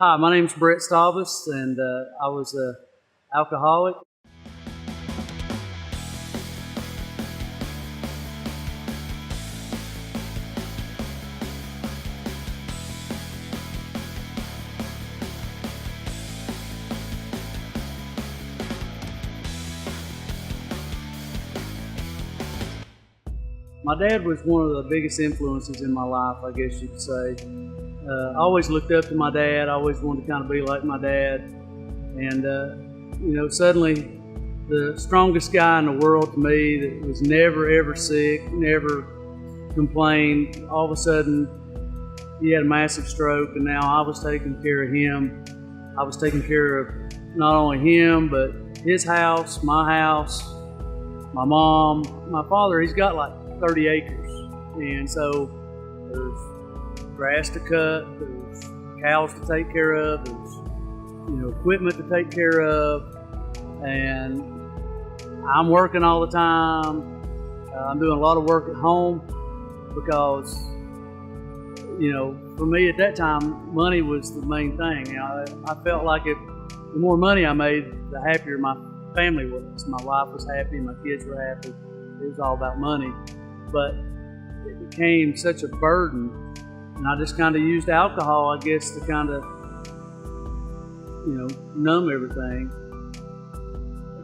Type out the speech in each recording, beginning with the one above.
Hi, my name's Brett Staubus, and I was an alcoholic. My dad was one of the biggest influences in my life, I guess you could say. I always looked up to my dad. I always wanted to kind of be like my dad. And, suddenly the strongest guy in the world to me that was never, ever sick, never complained, all of a sudden he had a massive stroke, and now I was taking care of him. I was taking care of not only him, but his house, my mom, my father. He's got like 30 acres, and so there's grass to cut, there's cows to take care of, there's equipment to take care of, and I'm working all the time. I'm doing a lot of work at home because for me at that time money was the main thing. I felt like the more money I made, the happier my family was. My wife was happy, my kids were happy. It was all about money. But it became such a burden, and I just kind of used alcohol, I guess, to kind of, numb everything.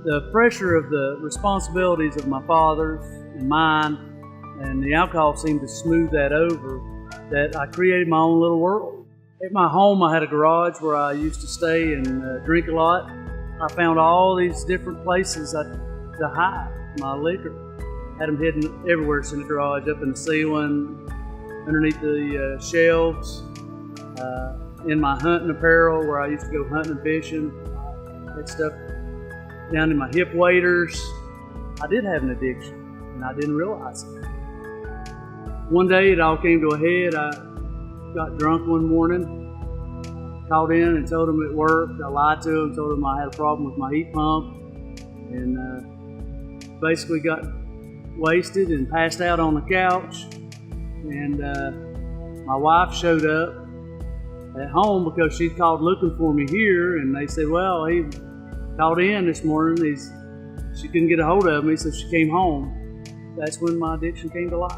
The pressure of the responsibilities of my father's and mine, and the alcohol seemed to smooth that over, that I created my own little world. At my home, I had a garage where I used to stay and drink a lot. I found all these different places to hide my liquor. Had them hidden everywhere. It's in the garage, up in the ceiling, underneath the shelves, in my hunting apparel where I used to go hunting and fishing. That stuff down in my hip waders. I did have an addiction, and I didn't realize it. One day it all came to a head. I got drunk one morning, called in and told them at work. I lied to them, told them I had a problem with my heat pump, and basically got wasted and passed out on the couch. And my wife showed up at home because she called looking for me here, and they said, well, he called in this morning. She couldn't get a hold of me, so she came home. That's when my addiction came to life.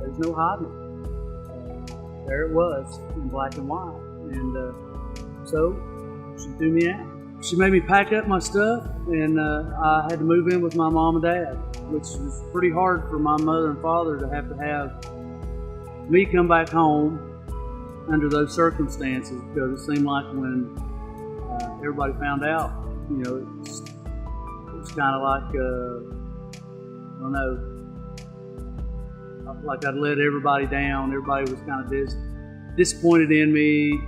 There's no hiding it. There it was in black and white. And so she threw me out. She made me pack up my stuff, and I had to move in with my mom and dad, which was pretty hard for my mother and father to have me come back home under those circumstances, because it seemed like when everybody found out, it was kind of like, I don't know, like I'd let everybody down. Everybody was kind of disappointed in me.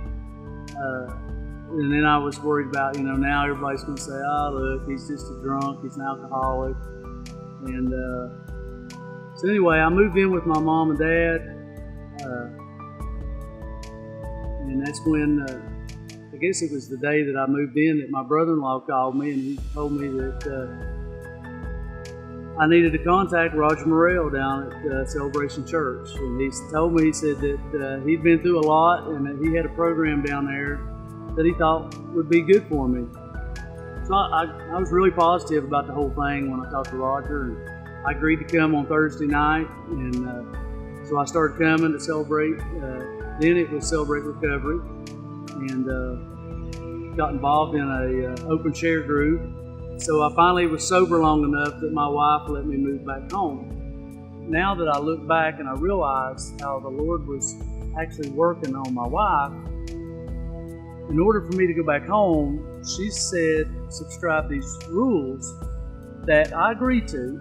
And then I was worried about, now everybody's going to say, oh, look, he's just a drunk, he's an alcoholic. And so anyway, I moved in with my mom and dad. And that's when, I guess it was the day that I moved in, that my brother-in-law called me, and he told me that I needed to contact Roger Morrell down at Celebration Church. And he told me, he said that he'd been through a lot, and that he had a program down there that he thought would be good for me. So I was really positive about the whole thing when I talked to Roger, and I agreed to come on Thursday night, and so I started coming to celebrate. Then it was Celebrate Recovery, and got involved in a open share group. So I finally was sober long enough that my wife let me move back home. Now that I look back and I realize how the Lord was actually working on my wife, in order for me to go back home, she said, subscribe these rules that I agreed to,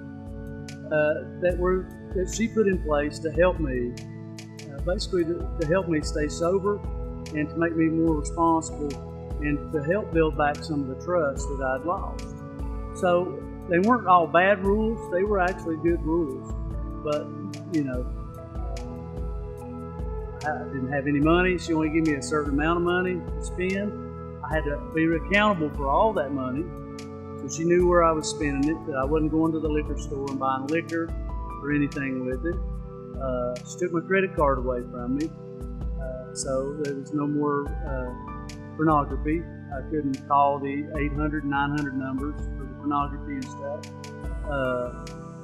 that she put in place to help me, basically to help me stay sober and to make me more responsible and to help build back some of the trust that I'd lost. So they weren't all bad rules, they were actually good rules. But, I didn't have any money. She only gave me a certain amount of money to spend. I had to be accountable for all that money. So she knew where I was spending it, that I wasn't going to the liquor store and buying liquor or anything with it. She took my credit card away from me. So there was no more pornography. I couldn't call the 800, 900 numbers for the pornography and stuff.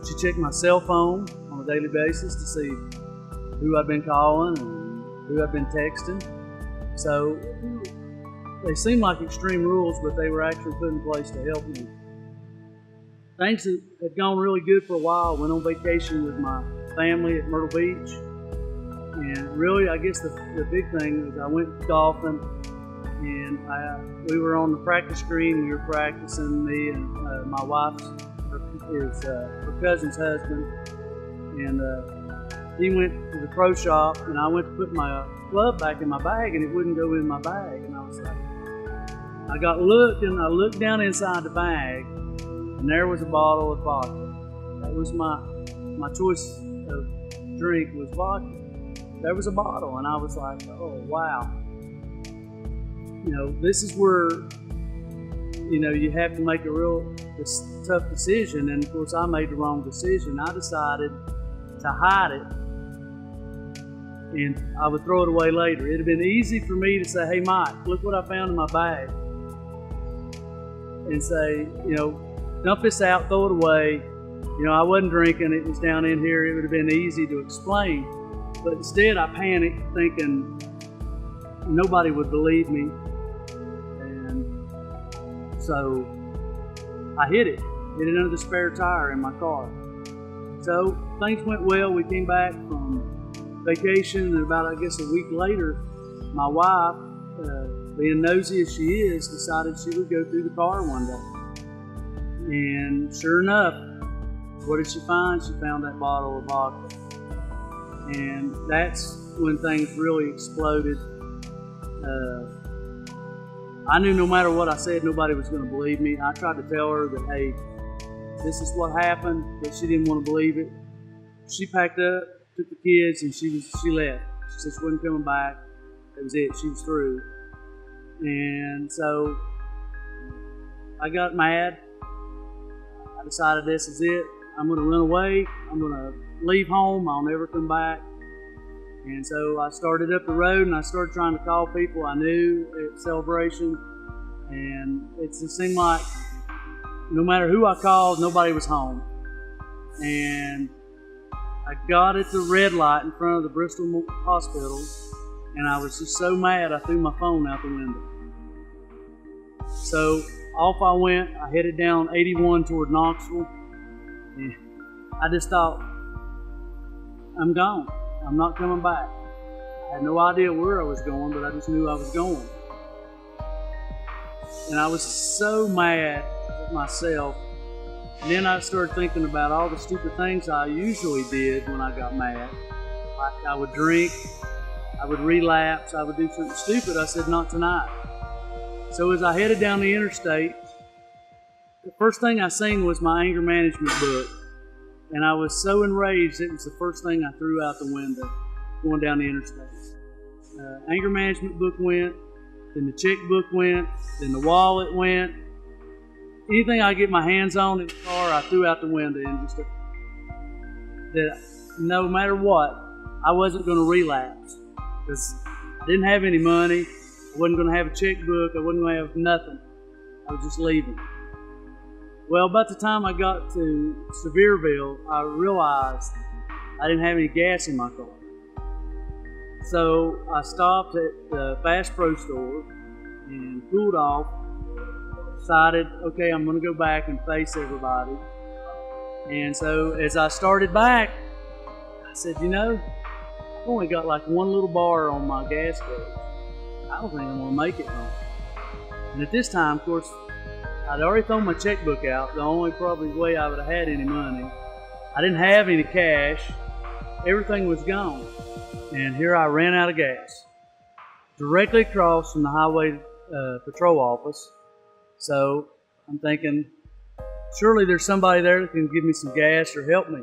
She checked my cell phone on a daily basis to see who I'd been calling and who I'd been texting. So they seemed like extreme rules, but they were actually put in place to help me. Things had gone really good for a while. I went on vacation with my family at Myrtle Beach. And really, I guess the big thing was I went golfing, and we were on the practice green. We were practicing, me and my wife's, her cousin's husband. And he went to the pro shop, and I went to put my club back in my bag, and it wouldn't go in my bag. And I was like, I looked down inside the bag, and there was a bottle of vodka. That was my choice of drink was vodka. There was a bottle, and I was like, oh, wow. This is where, you have to make a real tough decision. And of course, I made the wrong decision. I decided to hide it, and I would throw it away later. It'd have been easy for me to say, hey, Mike, look what I found in my bag. And say, dump this out, throw it away. I wasn't drinking, it was down in here. It would have been easy to explain. But instead, I panicked, thinking nobody would believe me. And so I hid it under the spare tire in my car. So things went well. We came back from vacation, and about, I guess, a week later, my wife, being nosy as she is, decided she would go through the car one day. And sure enough, what did she find? She found that bottle of vodka. And that's when things really exploded. I knew no matter what I said, nobody was going to believe me. I tried to tell her that, hey, this is what happened, but she didn't want to believe it. She packed up, took the kids, and she left. She said she wasn't coming back. That was it. She was through. And so I got mad. I decided this is it. I'm going to run away. I'm going to leave home. I'll never come back. And so I started up the road, and I started trying to call people I knew at Celebration. And it just seemed like no matter who I called, nobody was home. And I got at the red light in front of the Bristol Hospital, and I was just so mad I threw my phone out the window. So off I went. I headed down 81 toward Knoxville, and I just thought, I'm gone. I'm not coming back. I had no idea where I was going, but I just knew I was going. And I was so mad at myself. And then I started thinking about all the stupid things I usually did when I got mad. Like I would drink, I would relapse, I would do something stupid. I said, not tonight. So as I headed down the interstate, the first thing I seen was my anger management book. And I was so enraged, it was the first thing I threw out the window going down the interstate. Anger management book went, then the checkbook went, then the wallet went. Anything I get my hands on in the car, I threw out the window. And that no matter what, I wasn't going to relapse. Because I didn't have any money, I wasn't going to have a checkbook, I wasn't going to have nothing. I was just leaving. Well, about the time I got to Sevierville, I realized I didn't have any gas in my car. So I stopped at the Bass Pro store and cooled off, decided, okay, I'm going to go back and face everybody. And so as I started back, I said, I've only got like one little bar on my gas gauge. I don't think I'm going to make it home. And at this time, of course, I'd already thrown my checkbook out, the only probably way I would have had any money. I didn't have any cash. Everything was gone. And here I ran out of gas. Directly across from the highway patrol office. So I'm thinking, surely there's somebody there that can give me some gas or help me.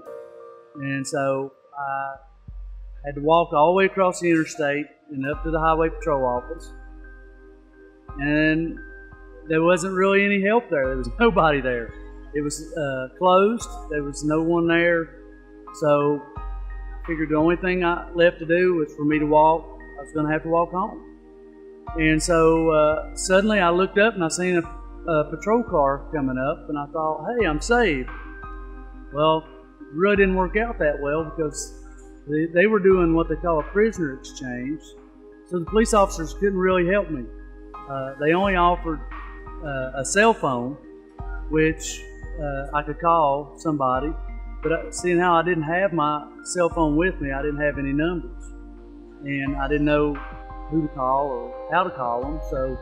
And so I had to walk all the way across the interstate and up to the highway patrol office. And there wasn't really any help there. There was nobody there. It was closed. There was no one there. So I figured the only thing left to do was for me to walk I was going to have to walk home. And so suddenly I looked up and I seen a patrol car coming up, and I thought, hey, I'm saved. Well, it really didn't work out that well because they were doing what they call a prisoner exchange. So the police officers couldn't really help me. They only offered a cell phone, which I could call somebody. But seeing how I didn't have my cell phone with me, I didn't have any numbers. And I didn't know who to call or how to call them. So,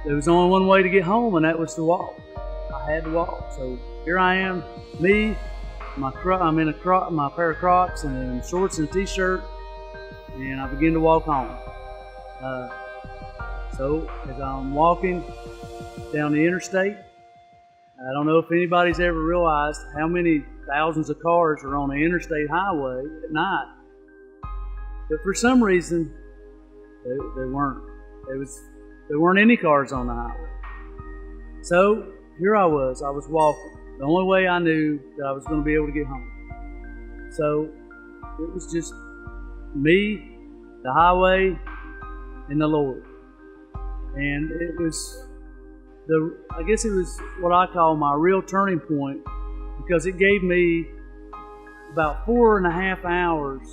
there was only one way to get home, and that was to walk. I had to walk. So here I am, me, I'm in my pair of Crocs and shorts and a t-shirt, and I begin to walk home. So as I'm walking down the interstate, I don't know if anybody's ever realized how many thousands of cars are on the interstate highway at night. But for some reason, they weren't. There weren't any cars on the highway. So here I was walking. The only way I knew that I was going to be able to get home. So it was just me, the highway, and the Lord. And it was I guess it was what I call my real turning point, because it gave me about 4.5 hours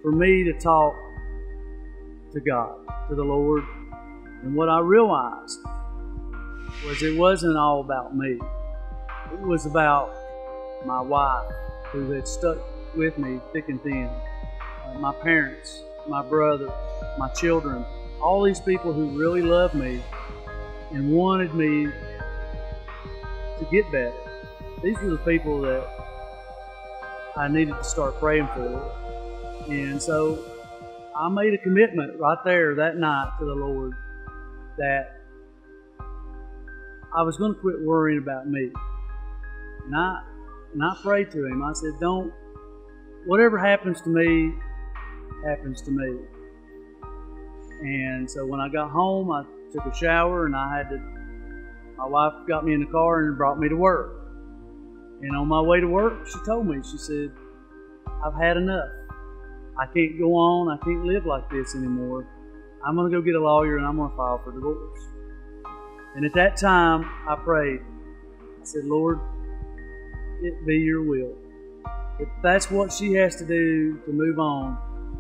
for me to talk to God, to the Lord. And what I realized was it wasn't all about me. It was about my wife, who had stuck with me thick and thin, my parents, my brother, my children, all these people who really loved me and wanted me to get better. These were the people that I needed to start praying for. And so I made a commitment right there that night to the Lord that I was going to quit worrying about me. And I prayed to Him. I said, whatever happens to me, happens to me. And so when I got home, I took a shower, and my wife got me in the car and brought me to work. And on my way to work, she told me, she said, I've had enough. I can't go on. I can't live like this anymore. I'm going to go get a lawyer, and I'm going to file for divorce. And at that time, I prayed. I said, Lord, it be your will. If that's what she has to do to move on,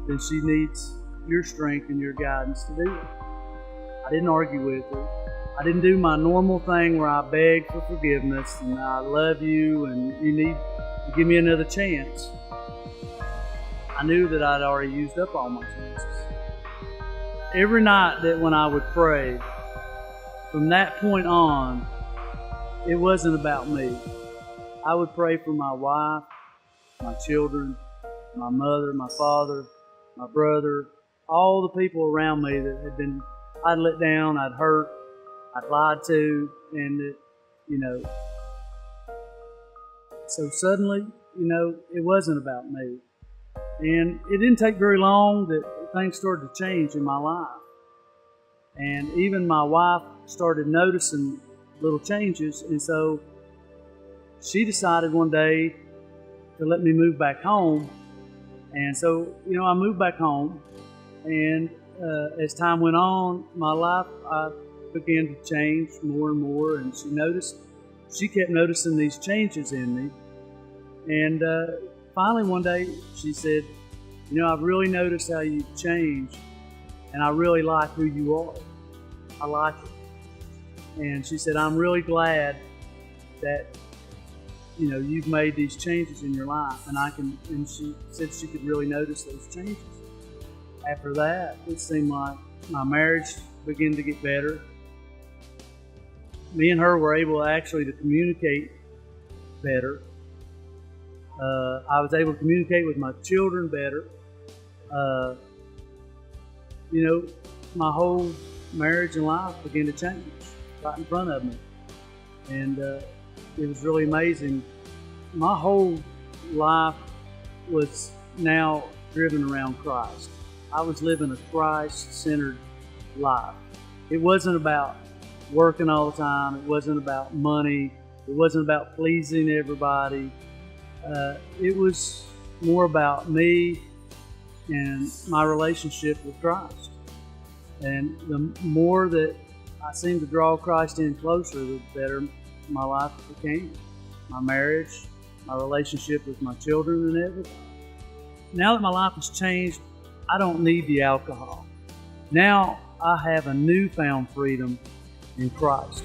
then she needs your strength and your guidance to do it. I didn't argue with her. I didn't do my normal thing where I begged for forgiveness and I love you and you need to give me another chance. I knew that I'd already used up all my chances. Every night that when I would pray, from that point on, it wasn't about me. I would pray for my wife, my children, my mother, my father, my brother, all the people around me that I'd let down, I'd hurt, I'd lied to, and so suddenly, it wasn't about me. And it didn't take very long that things started to change in my life. And even my wife started noticing little changes, and so she decided one day to let me move back home. And so, I moved back home, and as time went on, my life began to change more and more, and she kept noticing these changes in me. And finally one day she said, I've really noticed how you've changed, and I really like who you are. I like it. And she said, I'm really glad that you've made these changes in your life, and she said she could really notice those changes. After that, it seemed like my marriage began to get better. Me and her were able actually to communicate better. I was able to communicate with my children better. My whole marriage and life began to change right in front of me. And it was really amazing. My whole life was now driven around Christ. I was living a Christ-centered life. It wasn't about working all the time. It wasn't about money. It wasn't about pleasing everybody. It was more about me in my relationship with Christ. And the more that I seemed to draw Christ in closer, the better my life became. My marriage, my relationship with my children, and everything. Now that my life has changed, I don't need the alcohol. Now I have a newfound freedom in Christ.